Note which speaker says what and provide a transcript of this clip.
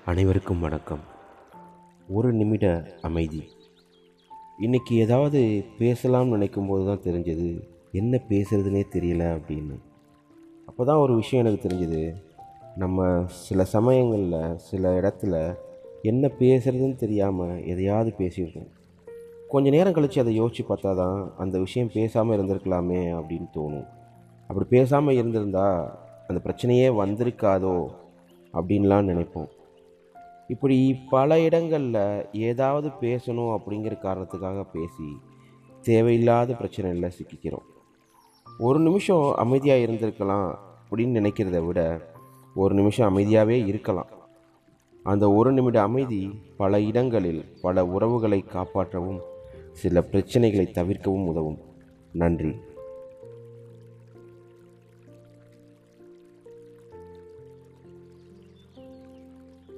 Speaker 1: அனைவருக்கும் வணக்கம். ஒரு நிமிட அமைதி. இன்றைக்கி ஏதாவது பேசலாம்னு நினைக்கும்போது தான் தெரிஞ்சது என்ன பேசுகிறதுனே தெரியல அப்படின்னு. அப்போ தான் ஒரு விஷயம் எனக்கு தெரிஞ்சது, நம்ம சில சமயங்களில் சில இடத்துல என்ன பேசுகிறதுன்னு தெரியாமல் எதையாவது பேசிடுறோம். கொஞ்ச நேரம் கழித்து அதை யோசித்து பார்த்தா தான் அந்த விஷயம் பேசாமல் இருந்திருக்கலாமே அப்படின்னு தோணும். அப்படி பேசாமல் இருந்திருந்தா அந்த பிரச்சனையே வந்திருக்காதோ அப்படின்லாம் நினைப்போம். இப்படி பல இடங்களில் ஏதாவது பேசணும் அப்படிங்கிற காரணத்துக்காக பேசி தேவையில்லாத பிரச்சனையில் சிக்கிக்கிறோம். ஒரு நிமிஷம் அமைதியாக இருந்திருக்கலாம் அப்படின்னு நினைக்கிறத விட ஒரு நிமிஷம் அமைதியாகவே இருக்கலாம். அந்த ஒரு நிமிட அமைதி பல இடங்களில் பல உறவுகளை காப்பாற்றவும் சில பிரச்சனைகளை தவிர்க்கவும் உதவும். நன்றி.